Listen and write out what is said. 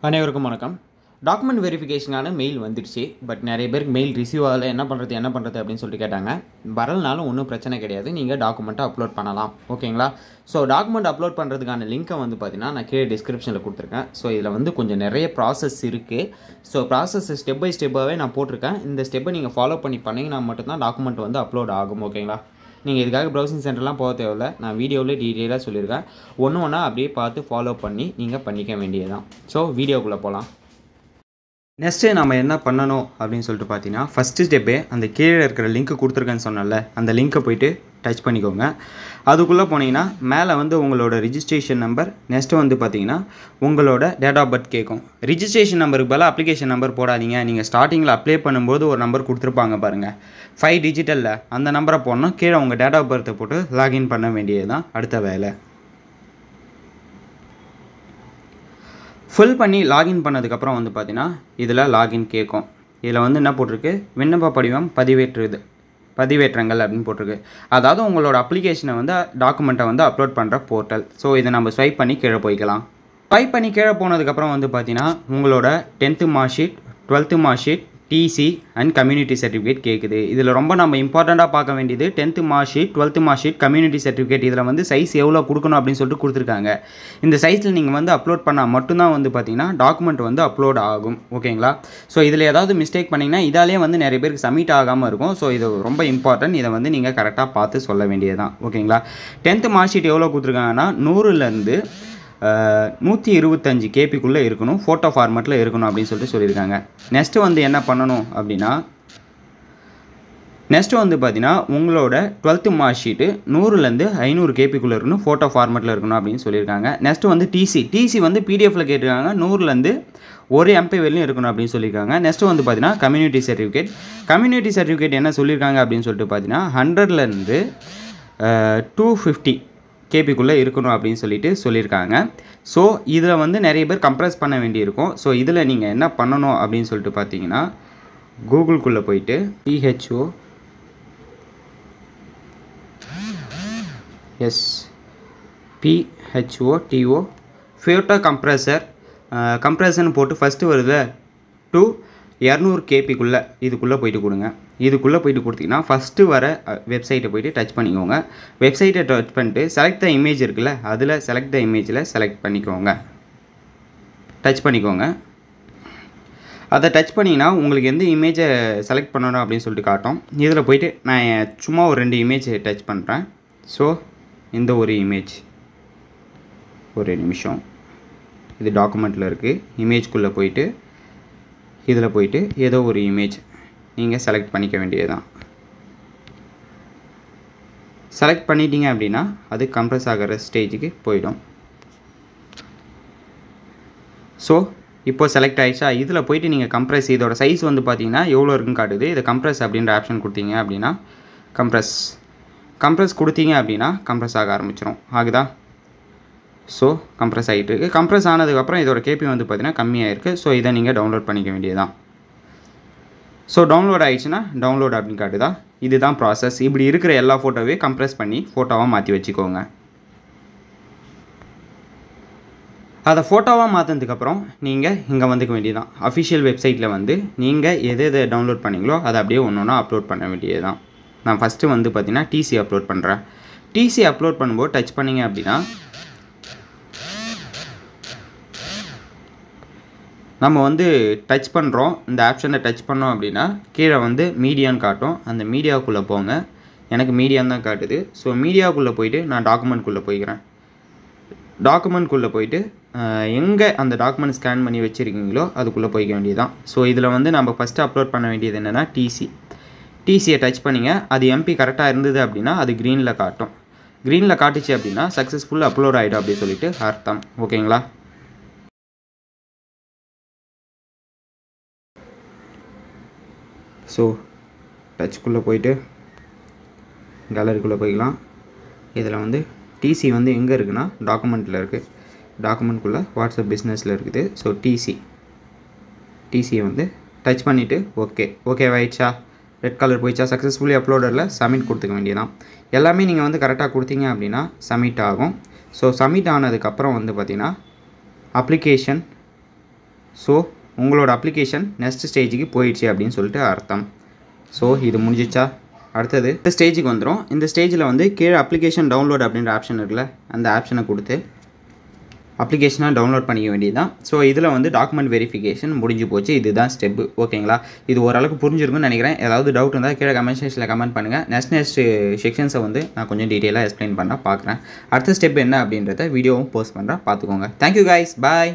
அனைவருக்கும் வணக்கம். Document வெரிஃபிகேஷனான mail வந்துடுச்சு. பட் நிறைய பேருக்கு மெயில் ரிசீவ் ஆகலை. என்ன பண்ணுறது அப்படின்னு சொல்லிட்டு கேட்டாங்க. வரலனாலும் ஒன்றும் பிரச்சனை கிடையாது. நீங்கள் டாக்குமெண்ட்டை அப்லோட் பண்ணலாம். ஓகேங்களா? ஸோ டாக்குமெண்ட் அப்லோட் பண்ணுறதுக்கான லிங்க்கை பார்த்தீங்கன்னா நான் கீழே டிஸ்கிரிப்ஷனில் கொடுத்துருக்கேன். ஸோ இதில் கொஞ்சம் நிறைய ப்ராசஸ் இருக்குது. ஸோ ப்ராசஸ் ஸ்டெப் பை ஸ்டெப்பாகவே நான் போட்டிருக்கேன். இந்த ஸ்டெப்பை நீங்கள் ஃபாலோ பண்ணி பண்ணிங்கன்னா மட்டும்தான் டாக்குமெண்ட் அப்லோட் ஆகும். ஓகேங்களா? நீங்கள் இதுக்காக ப்ரௌசிங் சென்டர்லாம் போக தேவையில்லை. நான் வீடியோவில் டீட்டெயிலாக சொல்லியிருக்கேன். ஒன்று ஒன்றா அப்படியே பார்த்து ஃபாலோ பண்ணி நீங்கள் பண்ணிக்க வேண்டியதுதான். ஸோ வீடியோக்குள்ளே போகலாம். நெக்ஸ்ட்டு நம்ம என்ன பண்ணணும் அப்படின்னு சொல்லிட்டு பார்த்தீங்கன்னா, ஃபஸ்ட்டு ஸ்டெப்பே அந்த கீழே இருக்கிற லிங்க் கொடுத்துருக்கேன்னு சொன்னல, அந்த லிங்க்கை போய்ட்டு டச் பண்ணிக்கோங்க. அதுக்குள்ளே போனீங்கன்னா மேலே உங்களோட ரிஜிஸ்ட்ரேஷன் நம்பர், நெக்ஸ்ட்டு பார்த்தீங்கன்னா உங்களோட டேட் ஆஃப் பர்த் கேட்கும். ரிஜிஸ்ட்ரேஷன் நம்பருக்கு பதிலாக அப்ளிகேஷன் நம்பர் போடாதீங்க. நீங்கள் ஸ்டார்டிங்கில் அப்ளை பண்ணும்போது ஒரு நம்பர் கொடுத்துருப்பாங்க பாருங்கள், 5 டிஜிட்டலில், அந்த நம்பரை போடணும். கீழே உங்கள் டேட் ஆஃப் பர்த்தை போட்டு லாகின் பண்ண வேண்டியது தான் அடுத்த வேலை. ஃபில் பண்ணி லாகின் பண்ணதுக்கப்புறம் பார்த்தீங்கன்னா இதில் லாகின் கேட்கும். இதில் என்ன போட்டிருக்கு, விண்ணப்ப படிவம் பதிவேற்றங்கள் அப்படின்னு போட்டிருக்கு. அதாவது உங்களோட அப்ளிகேஷனை டாக்குமெண்ட்டை அப்லோட் பண்ணுற போர்ட்டல். ஸோ இதை நம்ம ஸ்வைப் பண்ணி கீழே போய்க்கலாம். ஸ்வைப் பண்ணி கீழே போனதுக்கப்புறம் பார்த்தீங்கன்னா உங்களோட 10th mark sheet, 12th mark sheet, TC and community certificate கேட்குது. இதில் ரொம்ப நம்ம இம்பார்ட்டண்ட்டாக பார்க்க வேண்டியது 10th mark sheet, 12th mark sheet, community certificate. இதில் சைஸ் எவ்வளோ கொடுக்கணும் அப்படின்னு சொல்லிட்டு கொடுத்துருக்காங்க. இந்த சைஸில் நீங்கள் அப்லோட் பண்ணால் மட்டும்தான் பார்த்தீங்கன்னா டாக்குமெண்ட் அப்லோட் ஆகும். ஓகேங்களா? ஸோ இதில் ஏதாவது மிஸ்டேக் பண்ணிங்கன்னா இதாலே நிறைய பேருக்கு சப்மிட் ஆகாமல் இருக்கும். ஸோ இது ரொம்ப இம்பார்ட்டன்ட். இதை நீங்கள் கரெக்டாக பார்த்து சொல்ல வேண்டியதுதான். ஓகேங்களா? 10th மார்க் ஷீட் எவ்வளோ கொடுத்துருக்காங்கன்னா 100லேருந்து 125 கேபிக்குள்ளே இருக்கணும், ஃபோட்டோ ஃபார்மேட்டில் இருக்கணும் அப்படின்னு சொல்லியிருக்காங்க. நெக்ஸ்ட்டு என்ன பண்ணணும் அப்படின்னா, நெக்ஸ்ட்டு பார்த்தீங்கன்னா உங்களோட 12th மார்க் ஷீட்டு 100லேருந்து 500 கேபிக்குள்ளே இருக்கணும், ஃபோட்டோ ஃபார்மேட்டில் இருக்கணும் அப்படின்னு சொல்லியிருக்காங்க. நெக்ஸ்ட்டு டிசி பிடிஎஃப்பில் கேட்டிருக்காங்க, 100லேருந்து 1 MB வரையும் இருக்கணும் அப்படின்னு சொல்லியிருக்காங்க. நெக்ஸ்ட்டு பார்த்தீங்கன்னா கம்யூனிட்டி சர்டிஃபிகேட் என்ன சொல்லியிருக்காங்க அப்படின்னு சொல்லிட்டு பார்த்தீங்கன்னா 100லேருந்து 250 கேபிக்குள்ளே இருக்கணும் அப்படின்னு சொல்லியிருக்காங்க. ஸோ இதில் நிறைய பேர் கம்ப்ரஸ் பண்ண வேண்டியிருக்கும். ஸோ இதில் நீங்கள் என்ன பண்ணணும் அப்படின்னு சொல்லிட்டு பார்த்தீங்கன்னா, கூகுள்குள்ளே போயிட்டு PHOTO ஃபோட்டோ கம்ப்ரஷன் போட்டு ஃபஸ்ட்டு வருது 200 கேபிக்குள்ளே இதுக்குள்ளே போய்ட்டு கொடுங்க. இதுக்குள்ளே போய்ட்டு கொடுத்தீங்கன்னா ஃபஸ்ட்டு வர வெப்சைட்டை போய்ட்டு டச் பண்ணிக்கோங்க. வெப்சைட்டை டச் பண்ணிட்டு செலக்ட் த இமேஜ் இருக்குல்ல, அதில் செலக்ட் த இமேஜில் செலக்ட் பண்ணிக்கோங்க. டச் பண்ணிக்கோங்க. அதை டச் பண்ணிங்கன்னா உங்களுக்கு எந்த இமேஜை செலக்ட் பண்ணணும் அப்படின்னு சொல்லிட்டு காட்டும். இதில் போய்ட்டு நான் சும்மா ஒரு 2 இமேஜ் டச் பண்ணுறேன். ஸோ இந்த ஒரு இமேஜ், ஒரு நிமிஷம், இது டாக்குமெண்ட்டில் இருக்குது. இமேஜ்குள்ளே போய்ட்டு இதில் போய்ட்டு ஏதோ ஒரு இமேஜ் நீங்கள் செலக்ட் பண்ணிக்க வேண்டியதுதான். செலக்ட் பண்ணிட்டீங்க அப்படின்னா அது கம்ப்ரஸ் ஆகிற ஸ்டேஜுக்கு போயிடும். ஸோ இப்போ செலக்ட் ஆகிடுச்சா, இதில் போய்ட்டு நீங்கள் கம்ப்ரஸ், இதோட சைஸ் பார்த்தீங்கன்னா எவ்வளோ இருக்குன்னு காட்டுது. இதை கம்ப்ரஸ் அப்படின்ற ஆப்ஷன் கொடுத்தீங்க அப்படின்னா கம்ப்ரஸ் கொடுத்தீங்க அப்படின்னா கம்ப்ரஸ் ஆக ஆரம்பிச்சிடும். ஆகுதா? ஸோ கம்ப்ரஸ் ஆகிட்டு இருக்குது. கம்ப்ரஸ் ஆனதுக்கப்புறம் இதோட கேபி பார்த்தீங்கன்னா கம்மியாக இருக்குது. ஸோ இதை நீங்கள் டவுன்லோட் பண்ணிக்க வேண்டியதுதான். ஸோ டவுன்லோட் ஆகிடுச்சுன்னா டவுன்லோட் அப்படின்னு காட்டுதா. இதுதான் ப்ராசஸ். இப்படி இருக்கிற எல்லா ஃபோட்டோவையும் கம்ப்ரஸ் பண்ணி ஃபோட்டோவாக மாற்றி வச்சுக்கோங்க. அதை ஃபோட்டோவாக மாற்றினதுக்கப்புறம் நீங்கள் இங்கே வந்துக்க வேண்டியதுதான். அஃபிஷியல் வெப்சைட்டில் நீங்கள் எது டவுன்லோட் பண்ணிங்களோ அதை அப்படியே ஒன்று ஒன்றா அப்லோட் பண்ண வேண்டியது தான். நான் ஃபஸ்ட்டு பார்த்தீங்கன்னா டிசி அப்லோட் பண்ணுறேன். டிசி அப்லோட் பண்ணும்போது டச் பண்ணிங்க அப்படின்னா நம்ம டச் பண்ணுறோம். இந்த ஆப்ஷனை டச் பண்ணோம் அப்படின்னா கீழே மீடியான்னு காட்டும். அந்த மீடியாவுக்குள்ளே போங்க. எனக்கு மீடியான்னு தான் காட்டுது. ஸோ மீடியாவுக்குள்ளே போயிட்டு நான் டாக்குமெண்ட்குள்ளே போய்க்கிறேன். டாக்குமெண்ட்குள்ளே போயிட்டு எங்கே அந்த டாக்குமெண்ட் ஸ்கேன் பண்ணி வச்சுருக்கீங்களோ அதுக்குள்ளே போய்க்க வேண்டியதுதான். ஸோ இதில் நம்ம ஃபஸ்ட்டு அப்லோட் பண்ண வேண்டியது என்னென்னா டிசியை டச் பண்ணிங்க. அது எம்பி கரெக்டாக இருந்தது அப்படின்னா அது க்ரீனில் காட்டும். க்ரீனில் காட்டுச்சு அப்படின்னா சக்ஸஸ்ஃபுல் அப்லோட் ஆகிடும் அப்படின்னு சொல்லிட்டு அர்த்தம். ஓகேங்களா? ஸோ டச்சுக்குள்ளே போயிட்டு கேலரிக்குள்ளே போய்க்கலாம். இதில் டிசி எங்கே இருக்குன்னா டாக்குமெண்ட்டில் இருக்குது. டாக்குமெண்ட்குள்ளே வாட்ஸ்அப் பிஸ்னஸில் இருக்குது. ஸோ டிசியை டச் பண்ணிவிட்டு ஓகேவாயிடுச்சா, ரெட் கலர் போயிடுச்சா, சக்ஸஸ்ஃபுல்லி அப்லோடரில் சப்மிட் கொடுத்துக்க வேண்டியதான். எல்லாமே நீங்கள் கரெக்டாக கொடுத்தீங்க அப்படின்னா சப்மிட் ஆகும். ஸோ சப்மிட் ஆனதுக்கப்புறம் பார்த்திங்கன்னா ஸோ உங்களோட அப்ளிகேஷன் நெக்ஸ்ட் ஸ்டேஜுக்கு போயிடுச்சு அப்படின்னு சொல்லிட்டு அர்த்தம். ஸோ இது முடிஞ்சிச்சா? அடுத்தது இந்த ஸ்டேஜுக்கு வந்துடும். இந்த ஸ்டேஜில் வந்து கீழே அப்ளிகேஷன் டவுன்லோட் அப்படின்ற ஆப்ஷன் இருக்குல்ல, அந்த ஆப்ஷனை கொடுத்து அப்ளிகேஷனாக டவுன்லோட் பண்ணிக்க வேண்டியது தான். ஸோ இதில் வந்து டாக்குமெண்ட் வெரிஃபிகேஷன் முடிஞ்சு போச்சு. இதுதான் ஸ்டெப்பு. ஓகேங்களா? இது ஓரளவுக்கு புரிஞ்சிருக்குன்னு நினைக்கிறேன். ஏதாவது டவுட் இருந்தால் கீழே கமெண்ட் செக்ஷனில் கமெண்ட் பண்ணுங்கள். நெக்ஸ்ட் செக்ஷன்ஸை வந்து நான் கொஞ்சம் டீட்டெயிலாக எக்ஸ்பிளைன் பண்ண பார்க்குறேன். அடுத்த ஸ்டெப் என்ன அப்படின்றத வீடியோவும் போஸ்ட் பண்ணுறேன், பார்த்துக்கோங்க. தேங்க்யூ கைஸ், பாய்.